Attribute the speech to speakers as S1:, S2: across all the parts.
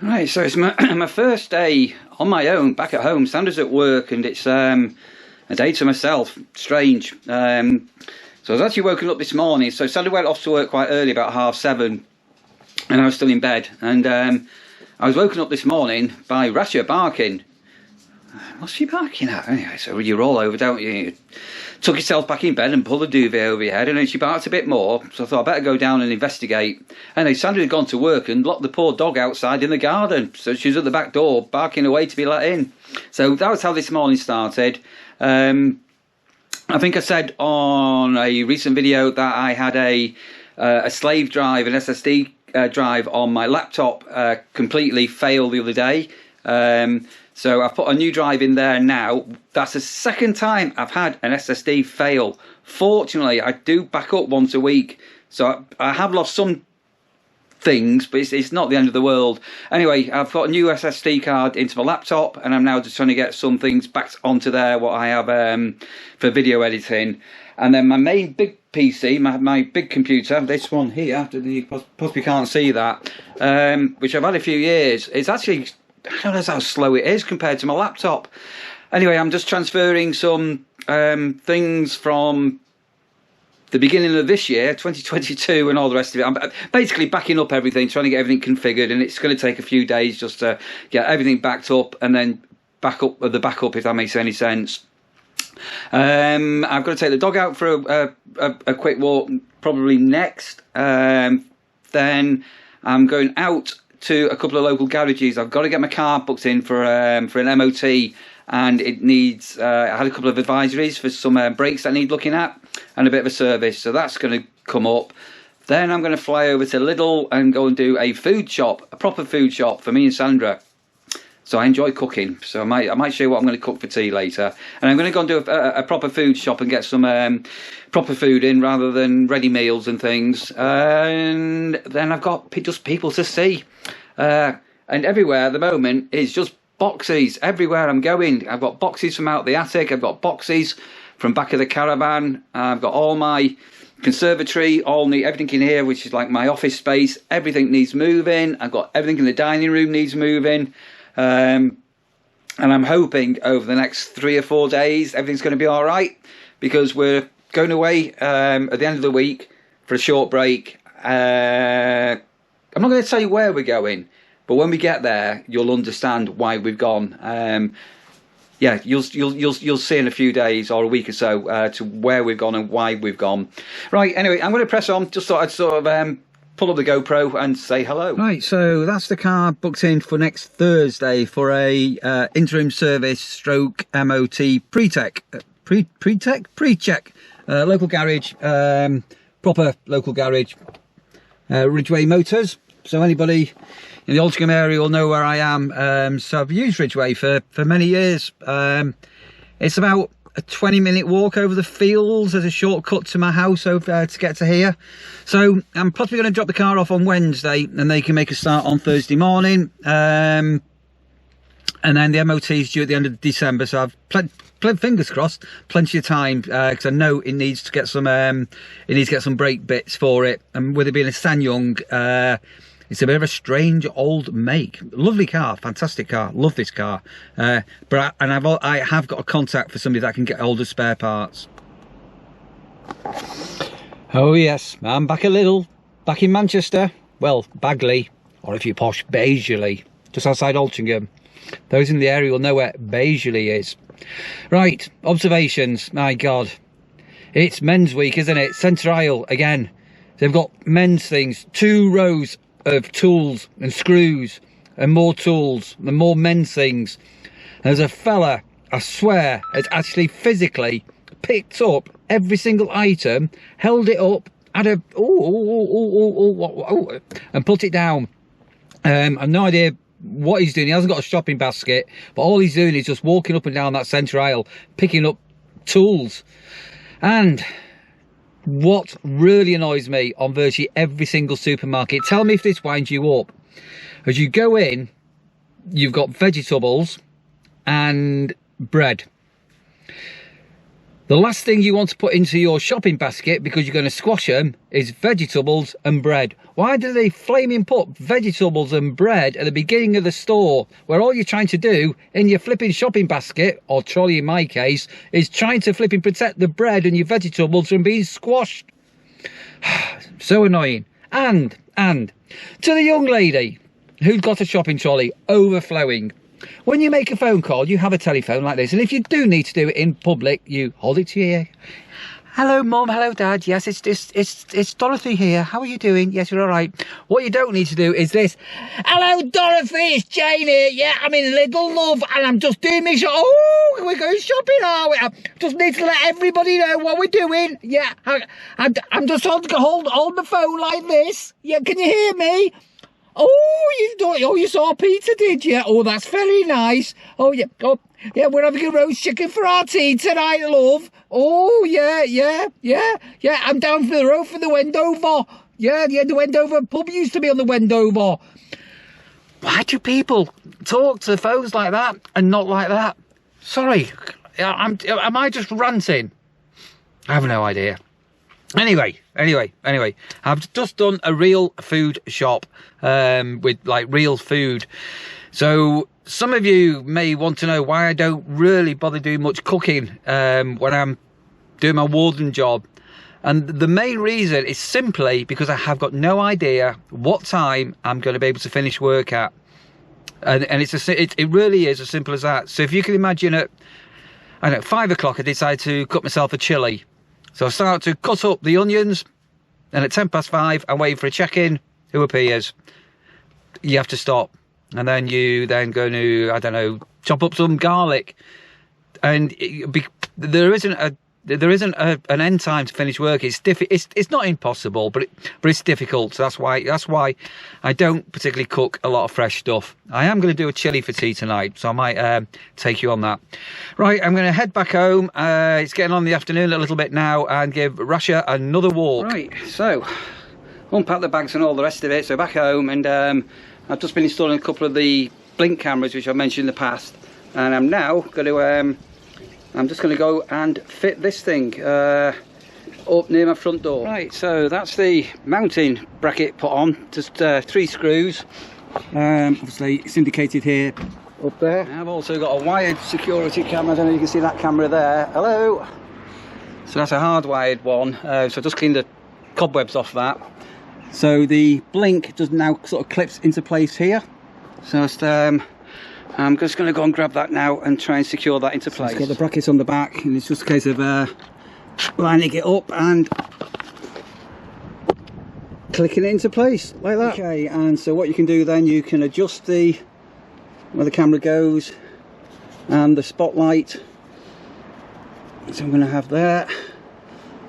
S1: Right, so it's my, my first day on my own back at home. Sandra's at work and it's a day to myself. Strange. So I was actually woken up this morning. So Sandra went off to work quite early, about 7:30, and I was still in bed. And I was woken up this morning by Rasha barking. What's she barking at? Anyway, so you roll over, don't you? You tuck yourself back in bed and pull the duvet over your head, and then she barked a bit more. So I thought I better go down and investigate. And then Sandra had gone to work and locked the poor dog outside in the garden. So she was at the back door barking away to be let in. So that was how this morning started. I think I said on a recent video that I had a slave drive, an SSD drive on my laptop completely fail the other day. So I've put a new drive in there now. That's the second time I've had an SSD fail. Fortunately, I do back up once a week. So I have lost some things, but it's not the end of the world. Anyway, I've got a new SSD card into my laptop, and I'm now just trying to get some things back onto there, what I have for video editing. And then my main big PC, my big computer, this one here, you possibly can't see that, which I've had a few years. It's actually, I don't know how slow it is compared to my laptop. Anyway, I'm just transferring some things from the beginning of this year, 2022, and all the rest of it. I'm basically backing up everything, trying to get everything configured, and it's going to take a few days just to get everything backed up and then back up the backup, if that makes any sense. I've got to take the dog out for a quick walk, probably next. Then I'm going out to a couple of local garages. I've got to get my car booked in for an MOT, and it needs. I had a couple of advisories for some brakes that need looking at, and a bit of a service. So that's going to come up. Then I'm going to fly over to Lidl and go and do a food shop, a proper food shop for me and Sandra. So I enjoy cooking, so I might show you what I'm going to cook for tea later. And I'm going to go and do a proper food shop and get some proper food in rather than ready meals and things. And then I've got just people to see. And everywhere at the moment is just boxes. Everywhere I'm going, I've got boxes from out the attic. I've got boxes from back of the caravan. I've got all my conservatory, everything in here, which is like my office space. Everything needs moving. I've got everything in the dining room needs moving. And I'm hoping over the next 3 or 4 days everything's going to be all right, because we're going away at the end of the week for a short break. I'm not going to tell you where we're going, but when we get there, you'll understand why we've gone. Yeah, you'll see in a few days or a week or so to where we've gone and why we've gone. Right. Anyway, I'm going to press on. Just thought I'd sort of pull up the GoPro and say hello. Right, so that's the car booked in for next Thursday for a interim service stroke MOT pre-check. Local garage, proper local garage, Ridgeway Motors. So anybody in the Altrincham area will know where I am. So I've used Ridgeway for many years. It's about a 20-minute walk over the fields as a shortcut to my house over to get to here. So I'm possibly going to drop the car off on Wednesday, and they can make a start on Thursday morning. And then the MOT is due at the end of December, so I've fingers crossed, plenty of time, because I know it needs to get some brake bits for it. And with it being a SsangYong, it's a bit of a strange old make. Lovely car, fantastic car, love this car. I have got a contact for somebody that can get hold of spare parts. Oh yes, I'm back a little, back in Manchester. Well, Bagley, or if you're posh, Beighley, just outside Altrincham. Those in the area will know where Beighley is. Right, observations, my God. It's men's week, isn't it? Centre aisle again. They've got men's things, 2 rows of tools and screws and more tools and more men's things. There's a fella, I swear, has actually physically picked up every single item, held it up, had a and put it down. I've no idea what he's doing. He hasn't got a shopping basket, but all he's doing is just walking up and down that centre aisle, picking up tools. And what really annoys me on virtually every single supermarket, tell me if this winds you up, as you go in, you've got vegetables and bread.
S2: The last thing you want to put into your shopping basket, because you're going to squash them, is vegetables and bread. Why do they flaming put vegetables and bread at the beginning of the store, where all you're trying to do in your flipping shopping basket, or trolley in my case, is trying to flipping protect the bread and your vegetables from being squashed? So annoying. And to the young lady who's got a shopping trolley overflowing, when you make a phone call, you have a telephone like this, and if you do need to do it in public, you hold it to your ear. Hello, Mum. Hello, Dad. Yes, it's Dorothy here. How are you doing? Yes, you're all right. What you don't need to do is this. Hello, Dorothy. It's Jane here. Yeah, I'm in Lidl, love, and I'm just doing me oh, we're going shopping, are we? I just need to let everybody know what we're doing. Yeah, I'm just hold the phone like this. Yeah, can you hear me? Oh, you saw Peter, did you? Oh, that's very nice. Oh, yeah. Oh, yeah, we're having a roast chicken for our tea tonight, love. Oh, yeah. I'm down for the road for the Wendover. Yeah, the Wendover pub used to be on the Wendover. Why do people talk to the phones like that and not like that? Sorry, am I just ranting? I have no idea. Anyway, I've just done a real food shop with like real food. So some of you may want to know why I don't really bother doing much cooking when I'm doing my warden job. And the main reason is simply because I have got no idea what time I'm going to be able to finish work at. And it really is as simple as that. So if you can imagine at, I don't know, 5 o'clock I decide to cook myself a chilli. So I start to cut up the onions, and at 5:10 I'm waiting for a check-in who appears. You have to stop, and then you go to, I don't know, chop up some garlic, and there isn't an end time to finish work. It's not impossible, but it's difficult. So that's why I don't particularly cook a lot of fresh stuff. I am going to do a chilli for tea tonight, so I might take you on that. Right, I'm going to head back home. It's getting on in the afternoon a little bit now, and give Rasha another walk. Right, so unpack the bags and all the rest of it. So back home, and I've just been installing a couple of the blink cameras, which I've mentioned in the past, and I'm now going to I'm just going to go and fit this thing up near my front door. Right, so that's the mounting bracket put on, just 3 screws. Obviously it's indicated here up there. I've also got a wired security camera. I don't know if you can see that camera there. Hello. So that's a hardwired one. So just clean the cobwebs off that. So the blink does now sort of clips into place here. So it's, I'm just going to go and grab that now and try and secure that into place. So it's got the brackets on the back, and it's just a case of lining it up and clicking it into place like that. Okay, and so what you can do then, you can adjust where the camera goes and the spotlight. So I'm going to have there.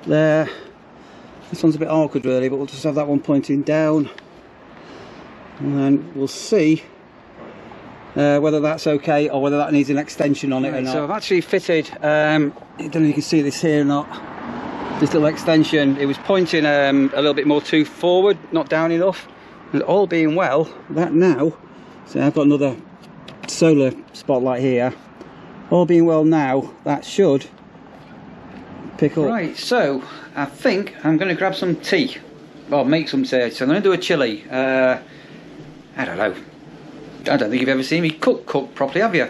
S2: This one's a bit awkward really, but we'll just have that one pointing down, and then we'll see whether that's okay or whether that needs an extension on it or not. So I've actually fitted, I don't know if you can see this here or not, this little extension. It was pointing a little bit more too forward, not down enough. And all being well, that now, so I've got another solar spotlight here. All being well now, that should pick up. Right, so I think I'm going to grab some tea, or make some tea. So I'm going to do a chilli. I don't know. I don't think you've ever seen me cook properly, have you?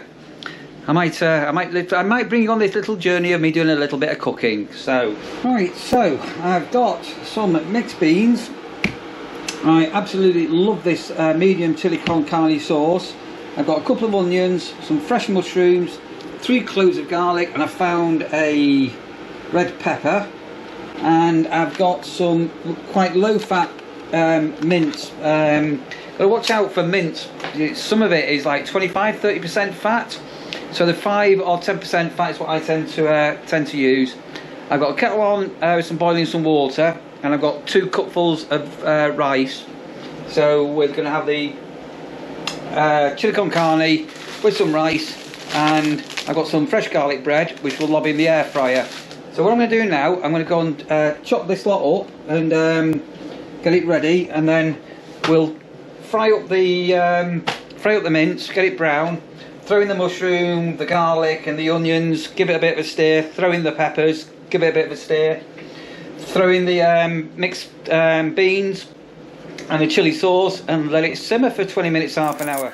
S2: I might bring you on this little journey of me doing a little bit of cooking. So, right, so I've got some mixed beans. I absolutely love this medium chili con carne sauce. I've got a couple of onions, some fresh mushrooms, 3 cloves of garlic, and I found a red pepper, and I've got some quite low-fat mint. But watch out for mint. Some of it is like 25–30% fat, so the 5 or 10% fat is what I tend to use. I've got a kettle on with some boiling some water, and I've got 2 cupfuls of rice. So we're going to have the chili con carne with some rice, and I've got some fresh garlic bread which we'll lob in the air fryer. So what I'm going to do now, I'm going to go and chop this lot up and get it ready, and then we'll fry up the mince, get it brown,
S1: throw in the mushroom, the garlic and the onions, give it a bit of a stir, throw in the peppers, give it a bit of a stir, throw in the mixed beans and the chilli sauce and let it simmer for 20 minutes, half an hour.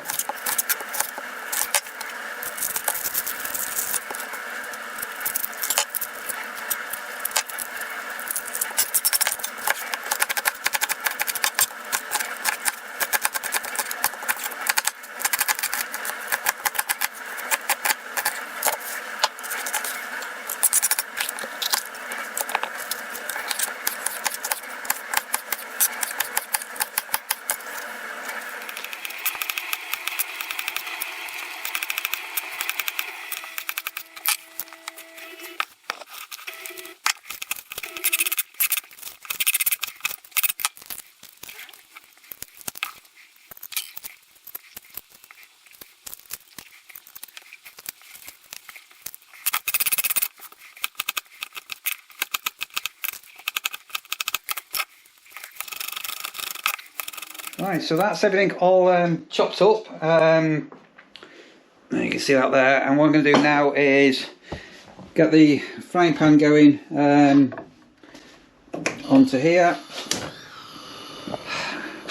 S1: Right, so that's everything all chopped up. You can see that there. And what I'm going to do now is get the frying pan going onto here.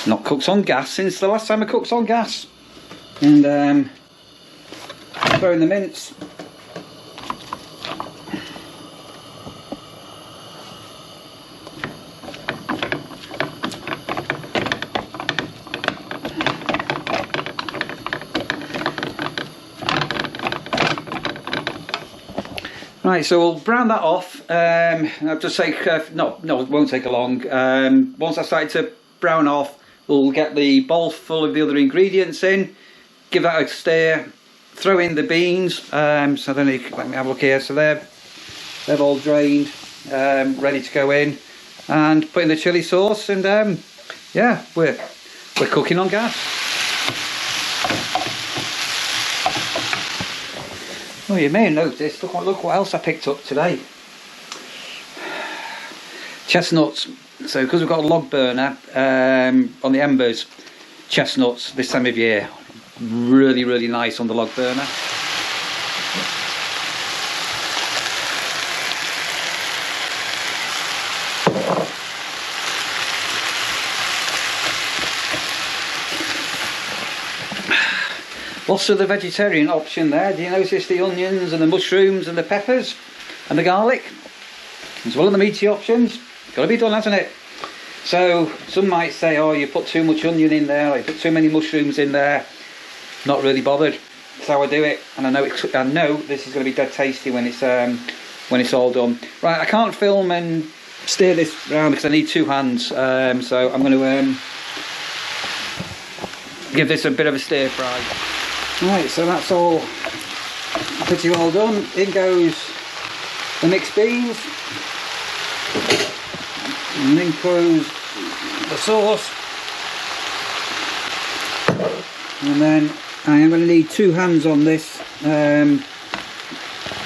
S1: Not cooked on gas since the last time I cooked on gas. And throw in the mince. Right, so we'll brown that off. I'll just take, no, it won't take a long. Once I start to brown off, we'll get the bowl full of the other ingredients in, give that a stir, throw in the beans. So then let me have a look here. So they're all drained, ready to go in, and put in the chilli sauce. And yeah, we're cooking on gas. Oh, you may have noticed, look what else I picked up today. Chestnuts. So because we've got a log burner on the embers, chestnuts this time of year, really nice on the log burner. What's the vegetarian option there? Do you notice the onions and the mushrooms and the peppers and the garlic? As well as the meaty options. Got to be done, hasn't it? So some might say, oh, you put too much onion in there, or you put too many mushrooms in there. Not really bothered. That's how I do it, and I know this is going to be dead tasty when it's all done. Right, I can't film and stir this around because I need two hands. So I'm going to give this a bit of a stir fry. Right, so that's all pretty well done. In goes the mixed beans, and in goes the sauce, and then I am going to need two hands on this.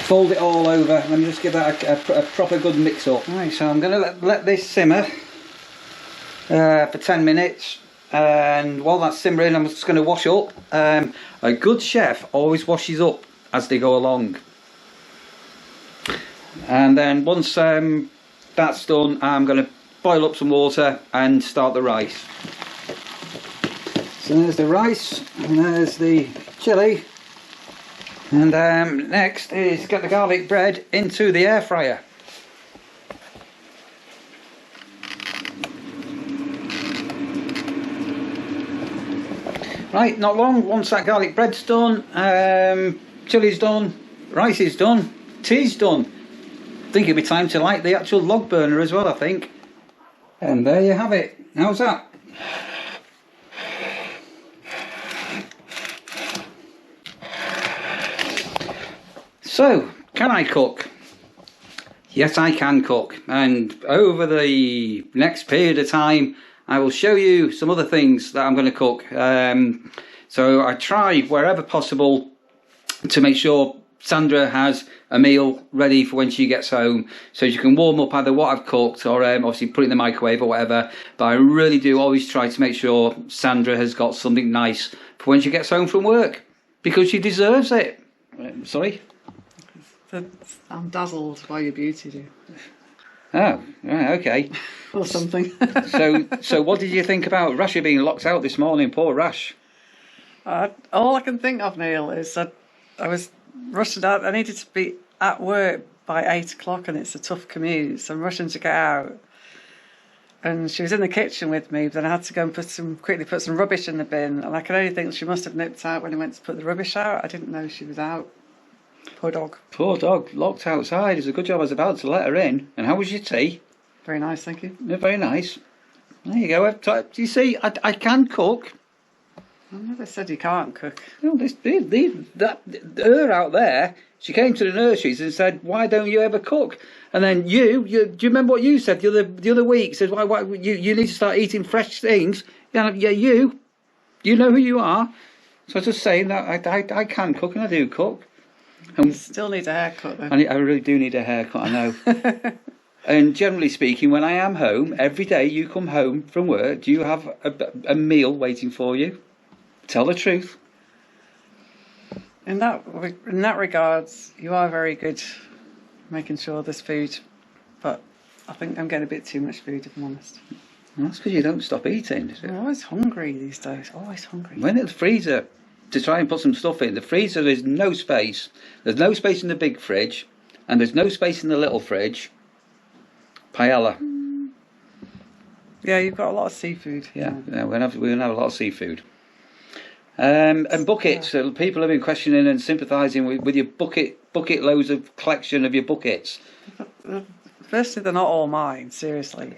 S1: Fold it all over and just give that a proper good mix up. Right, so I'm going to let this simmer for 10 minutes. And while that's simmering, I'm just going to wash up. A good chef always washes up as they go along. And then once that's done, I'm going to boil up some water and start the rice. So there's the rice, and there's the chilli. And next is get the garlic bread into the air fryer. Right, not long. Once that garlic bread's done, chili's done, rice is done, tea's done. I think it'll be time to light the actual log burner as well, I think. And there you have it. How's that? So, can I cook? Yes, I can cook. And over the next period of time, I will show you some other things that I'm going to cook. So I try wherever possible to make sure Sandra has a meal ready for when she gets home, so she can warm up either what I've cooked or obviously put it in the microwave or whatever. But I really do always try to make sure Sandra has got something nice for when she gets home from work. Because she deserves it. Sorry?
S3: I'm dazzled by your beauty, dear.
S1: Oh, right, okay.
S3: Or something.
S1: So what did you think about Rasha being locked out this morning? Poor Rash.
S3: All I can think of, Neil, is that I was rushing out. I needed to be at work by 8 o'clock, and it's a tough commute, so I'm rushing to get out. And she was in the kitchen with me, but then I had to go and quickly put some rubbish in the bin, and I can only think she must have nipped out when I went to put the rubbish out. I didn't know she was out. Poor dog.
S1: Poor dog, locked outside. It's a good job I was about to let her in. And how was your tea?
S3: Very nice, thank you.
S1: Yeah, very nice. There you go. You see, I can cook.
S3: I never said you can't cook.
S1: No, her out there, she came to the nurseries and said, "Why don't you ever cook?" And then do you remember what you said the other week? Said, "Why you need to start eating fresh things." Yeah, you know who you are. So I was just saying that I can cook and I do cook.
S3: And still need a haircut though.
S1: I really do need a haircut, I know. And generally speaking, when I am home, every day you come home from work, do you have a meal waiting for you? Tell the truth.
S3: In that regards, you are very good making sure there's food, but I think I'm getting a bit too much food, if I'm honest.
S1: Well, that's because you don't stop eating, is it?
S3: I'm always hungry these days, always hungry.
S1: Went in the freezer to try and put some stuff in. The freezer, there's no space. There's no space in the big fridge, and there's no space in the little fridge. Paella.
S3: Yeah, you've got a lot of seafood.
S1: Yeah, we're gonna have a lot of seafood. And buckets. People have been questioning and sympathising with your bucket loads of collection of your buckets.
S3: Firstly, they're not all mine, seriously.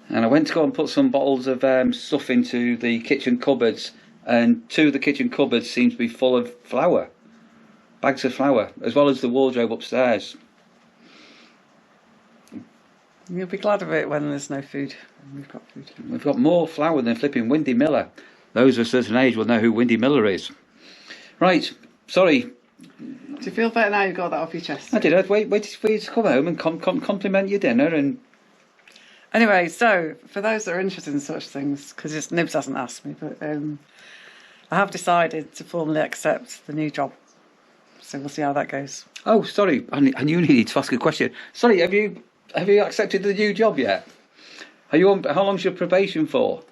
S1: And I went to go and put some bottles of stuff into the kitchen cupboards, and two of the kitchen cupboards seem to be full of flour. Bags of flour, as well as the wardrobe upstairs.
S3: You'll be glad of it when there's no food. We've got food.
S1: We've got more flour than flipping Windy Miller. Those of a certain age will know who Windy Miller is. Right, sorry.
S3: Do you feel better now you've got that off your chest?
S1: I did. I'd waited for you to come home and compliment your dinner. And
S3: anyway, so for those that are interested in such things, because Nibs hasn't asked me, but I have decided to formally accept the new job. So we'll see how that goes.
S1: Oh, sorry, I knew you needed to ask a question. Sorry, have you accepted the new job yet? Are you on? How long's your probation for?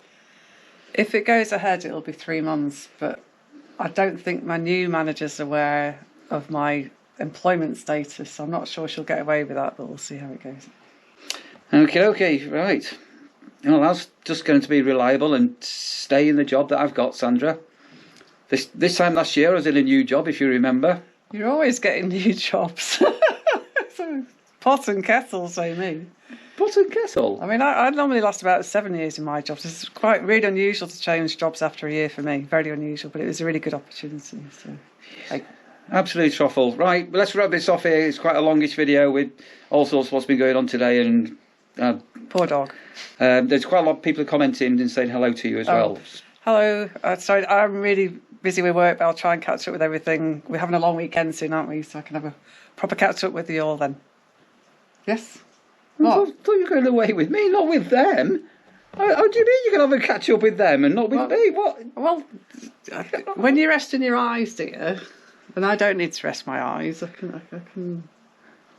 S3: If it goes ahead, it'll be 3 months, but I don't think my new manager's aware of my employment status. I'm not sure she'll get away with that, but we'll see how it goes.
S1: Okay, right. Well, that's just going to be reliable and stay in the job that I've got, Sandra. This time last year, I was in a new job, if you remember.
S3: You're always getting new jobs. Pot and kettle, say me.
S1: Pot and kettle?
S3: I mean, I normally last about 7 years in my jobs. It's quite really unusual to change jobs after a year for me. Very unusual, but it was a really good opportunity. So,
S1: absolutely truffle. Right, let's wrap this off here. It's quite a longish video with all sorts of what's been going on today. And
S3: poor dog.
S1: There's quite a lot of people commenting and saying hello to you as well.
S3: Hello. Sorry, I'm really busy with work, but I'll try and catch up with everything. We're having a long weekend soon, aren't we? So I can have a proper catch up with you all then. Yes?
S1: What? I thought you were going away with me, not with them. How do you mean you can have a catch up with them and not with me? What?
S3: Well, when you're resting your eyes, dear, and I don't need to rest my eyes, I can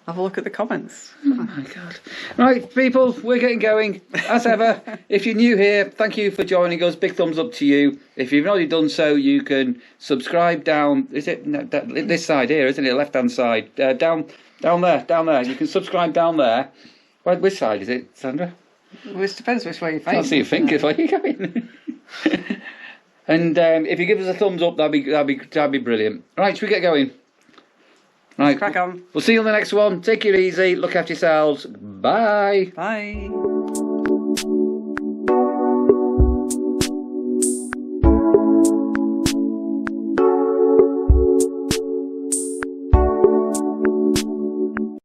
S3: have a look at the comments.
S1: Oh my God. Right, people, we're getting going. As ever, if you're new here, thank you for joining us. Big thumbs up to you. If you've already done so, you can subscribe down. Is it this side here, isn't it? Left-hand side. Down there. You can subscribe down there. Which side is it, Sandra?
S3: Well, it depends which way you're facing.
S1: Can't see your fingers. Where are you going? And if you give us a thumbs up, that'd be brilliant. Right, should we get going? Right,
S3: let's crack on.
S1: We'll see you on the next one. Take it easy. Look after yourselves. Bye.
S3: Bye.